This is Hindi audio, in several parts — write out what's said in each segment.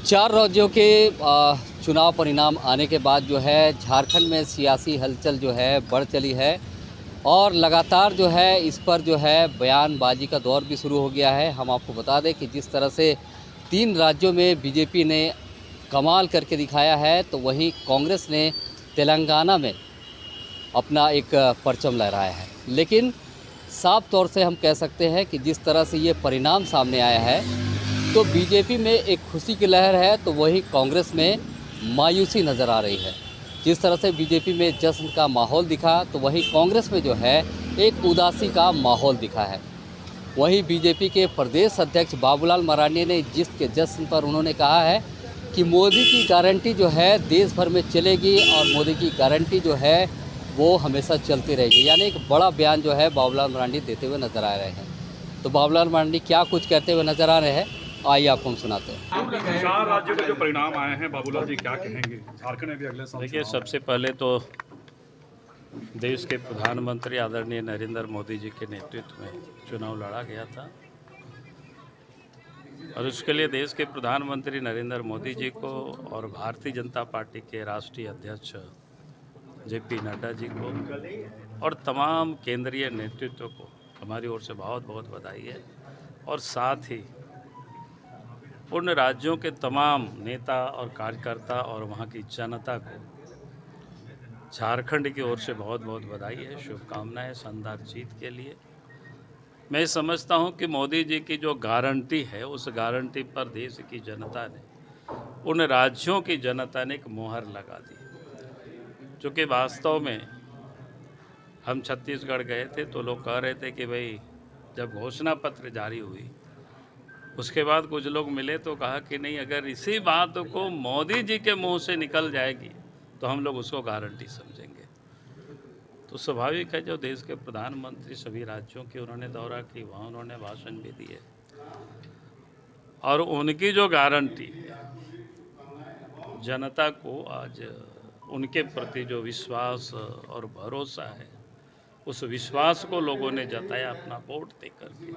चार राज्यों के चुनाव परिणाम आने के बाद जो है झारखंड में सियासी हलचल जो है बढ़ चली है और लगातार जो है इस पर जो है बयानबाजी का दौर भी शुरू हो गया है। हम आपको बता दें कि जिस तरह से तीन राज्यों में बीजेपी ने कमाल करके दिखाया है, तो वहीं कांग्रेस ने तेलंगाना में अपना एक परचम लहराया है। लेकिन साफ तौर से हम कह सकते हैं कि जिस तरह से ये परिणाम सामने आया है, तो बीजेपी में एक खुशी की लहर है, तो वहीं कांग्रेस में मायूसी नज़र आ रही है। जिस तरह से बीजेपी में जश्न का माहौल दिखा, तो वहीं कांग्रेस में जो है एक उदासी का माहौल दिखा है। वहीं बीजेपी के प्रदेश अध्यक्ष बाबूलाल मरांडी ने जिसके जश्न पर उन्होंने कहा है कि मोदी की गारंटी जो है देश भर में चलेगी और मोदी की गारंटी जो है वो हमेशा चलती रहेगी। यानी एक बड़ा बयान जो है बाबूलाल मरांडी देते हुए नज़र आ रहे हैं। तो बाबूलाल मरांडी क्या कुछ कहते हुए नज़र आ रहे हैं, आइए आपको हम सुनाते हैं। चार राज्यों के जो परिणाम आए हैं, बाबूलाल जी क्या कहेंगे? झारखंड में भी अगले साल देखिए, सबसे पहले तो देश के प्रधानमंत्री आदरणीय नरेंद्र मोदी जी के नेतृत्व में चुनाव लड़ा गया था और उसके लिए देश के प्रधानमंत्री नरेंद्र मोदी जी को और भारतीय जनता पार्टी के राष्ट्रीय अध्यक्ष जेपी नड्डा जी को और तमाम केंद्रीय नेतृत्व को हमारी ओर से बहुत बहुत बधाई है। और साथ ही उन राज्यों के तमाम नेता और कार्यकर्ता और वहाँ की जनता को झारखंड की ओर से बहुत बहुत बधाई है, शुभकामनाएं शानदार जीत के लिए। मैं समझता हूं कि मोदी जी की जो गारंटी है, उस गारंटी पर देश की जनता ने, उन राज्यों की जनता ने एक मोहर लगा दी। चूँकि वास्तव में हम छत्तीसगढ़ गए थे तो लोग कह रहे थे कि भाई जब घोषणा पत्र जारी हुई उसके बाद कुछ लोग मिले तो कहा कि नहीं, अगर इसी बात को मोदी जी के मुंह से निकल जाएगी तो हम लोग उसको गारंटी समझेंगे। तो स्वाभाविक है, जो देश के प्रधानमंत्री सभी राज्यों की उन्होंने दौरा की, वहाँ उन्होंने भाषण भी दिए और उनकी जो गारंटी है, जनता को आज उनके प्रति जो विश्वास और भरोसा है, उस विश्वास को लोगों ने जताया अपना वोट दे करके,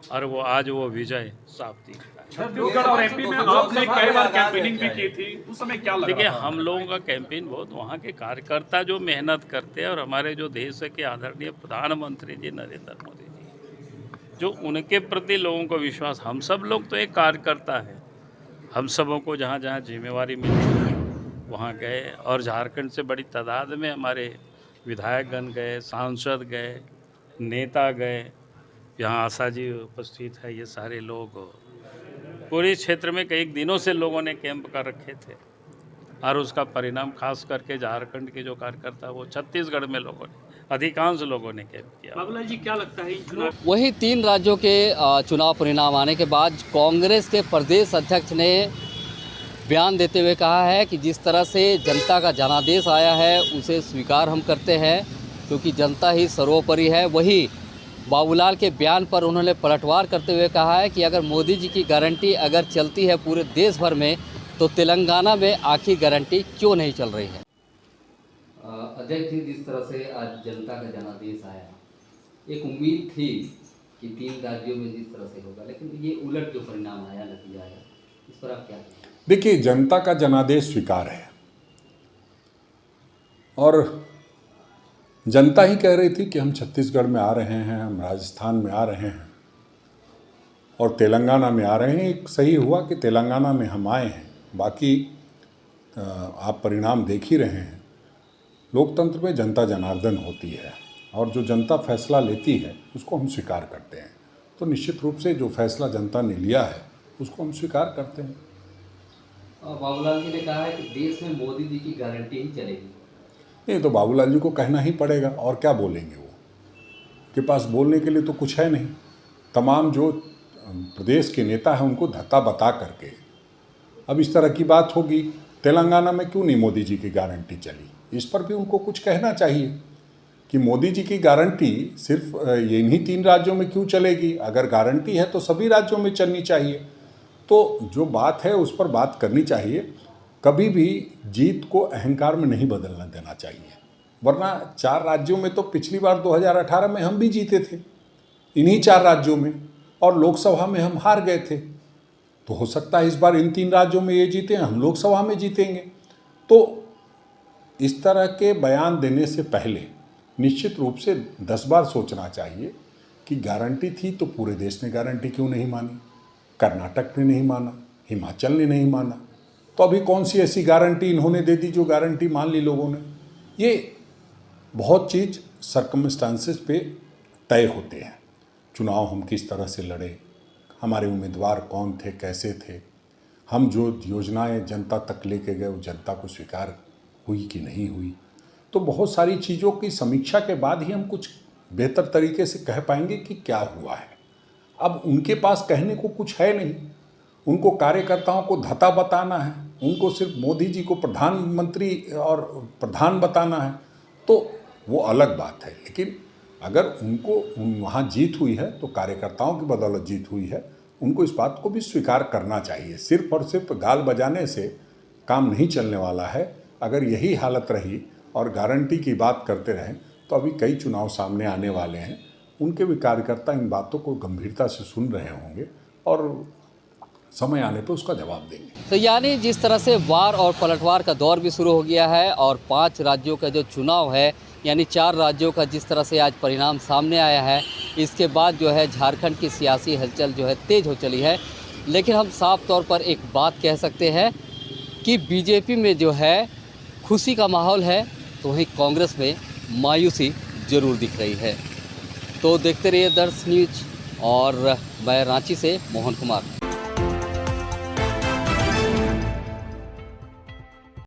और वो आज वो विजय साफ दिख रहा है। छत्तीसगढ़ और एमपी में आपने कई बार कैंपेनिंग भी की थी, उस समय क्या लगा? देखिए, हम लोगों का कैंपेन बहुत, वहाँ के कार्यकर्ता जो मेहनत करते हैं और हमारे जो देश के आदरणीय प्रधानमंत्री जी नरेंद्र मोदी जी, जो उनके प्रति लोगों को विश्वास, हम सब लोग तो एक कार्यकर्ता है, हम सबों को जहाँ जहाँ जिम्मेवारी मिली वहाँ गए और झारखंड से बड़ी तादाद में हमारे विधायकगण गए, सांसद गए, नेता गए, यहाँ आशा जी उपस्थित है, ये सारे लोग पूरे क्षेत्र में कई दिनों से लोगों ने कैंप कर रखे थे और उसका परिणाम खास करके झारखंड के जो कार्यकर्ता, वो छत्तीसगढ़ में लोगों ने, अधिकांश लोगों ने कैंप किया। बाबूलाल जी क्या लगता है इन चुनाव? वहीं तीन राज्यों के चुनाव परिणाम आने के बाद कांग्रेस के प्रदेश अध्यक्ष ने बयान देते हुए कहा है कि जिस तरह से जनता का जनादेश आया है उसे स्वीकार हम करते हैं, क्योंकि जनता ही सर्वोपरि है। वही बाबूलाल के बयान पर उन्होंने पलटवार करते हुए कहा है कि अगर मोदी जी की गारंटी अगर चलती है पूरे देश भर में, तो तेलंगाना में आखिर गारंटी क्यों नहीं चल रही है। अध्यक्ष जी, जिस तरह से आज जनता का जनादेश आया, एक उम्मीद थी कि तीन राज्यों में जिस तरह से होगा, लेकिन ये उलट जो परिणाम आया, नतीजा आया, इस पर आप क्या कहें? देखिए, जनता का जनादेश स्वीकार है और जनता ही कह रही थी कि हम छत्तीसगढ़ में आ रहे हैं, हम राजस्थान में आ रहे हैं और तेलंगाना में आ रहे हैं। एक सही हुआ कि तेलंगाना में हम आए हैं, बाकी आप परिणाम देख ही रहे हैं। लोकतंत्र में जनता जनार्दन होती है और जो जनता फैसला लेती है उसको हम स्वीकार करते हैं। तो निश्चित रूप से जो फैसला जनता ने लिया है उसको हम स्वीकार करते हैं। बाबूलाल जी ने कहा है कि देश में मोदी जी की गारंटी ही चलेगी। नहीं, तो बाबूलाल जी को कहना ही पड़ेगा, और क्या बोलेंगे? वो के पास बोलने के लिए तो कुछ है नहीं। तमाम जो प्रदेश के नेता हैं उनको धक्का बता करके अब इस तरह की बात होगी, तेलंगाना में क्यों नहीं मोदी जी की गारंटी चली, इस पर भी उनको कुछ कहना चाहिए कि मोदी जी की गारंटी सिर्फ इन्हीं तीन राज्यों में क्यों चलेगी। अगर गारंटी है तो सभी राज्यों में चलनी चाहिए। तो जो बात है उस पर बात करनी चाहिए। कभी भी जीत को अहंकार में नहीं बदलना देना चाहिए, वरना चार राज्यों में तो पिछली बार 2018 में हम भी जीते थे, इन्हीं चार राज्यों में, और लोकसभा में हम हार गए थे। तो हो सकता है इस बार इन 3 राज्यों में ये जीते, हम लोकसभा में जीतेंगे। तो इस तरह के बयान देने से पहले निश्चित रूप से 10 बार सोचना चाहिए कि गारंटी थी तो पूरे देश ने गारंटी क्यों नहीं मानी, कर्नाटक ने नहीं माना, हिमाचल ने नहीं माना, तो अभी कौन सी ऐसी गारंटी इन्होंने दे दी जो गारंटी मान ली लोगों ने। ये बहुत चीज़ सर्कमस्टांसेस पे तय होते हैं। चुनाव हम किस तरह से लड़े, हमारे उम्मीदवार कौन थे, कैसे थे, हम जो योजनाएं जनता तक लेके गए वो जनता को स्वीकार हुई कि नहीं हुई। तो बहुत सारी चीज़ों की समीक्षा के बाद ही हम कुछ बेहतर तरीके से कह पाएंगे कि क्या हुआ है। अब उनके पास कहने को कुछ है नहीं, उनको कार्यकर्ताओं को धता बताना है, उनको सिर्फ मोदी जी को प्रधानमंत्री और प्रधान बताना है, तो वो अलग बात है। लेकिन अगर उनको वहाँ जीत हुई है तो कार्यकर्ताओं की बदौलत जीत हुई है, उनको इस बात को भी स्वीकार करना चाहिए। सिर्फ और सिर्फ गाल बजाने से काम नहीं चलने वाला है। अगर यही हालत रही और गारंटी की बात करते रहें तो अभी कई चुनाव सामने आने वाले हैं, उनके भी कार्यकर्ता इन बातों को गंभीरता से सुन रहे होंगे और समय आने पर उसका जवाब देंगे। तो यानी जिस तरह से वार और पलटवार का दौर भी शुरू हो गया है और 5 राज्यों का जो चुनाव है, यानी 4 राज्यों का जिस तरह से आज परिणाम सामने आया है, इसके बाद जो है झारखंड की सियासी हलचल जो है तेज़ हो चली है। लेकिन हम साफ तौर पर एक बात कह सकते हैं कि बीजेपी में जो है खुशी का माहौल है, तो वहीं कांग्रेस में मायूसी ज़रूर दिख रही है। तो देखते रहिए दर्श न्यूज और मैं रांची से मोहन कुमार।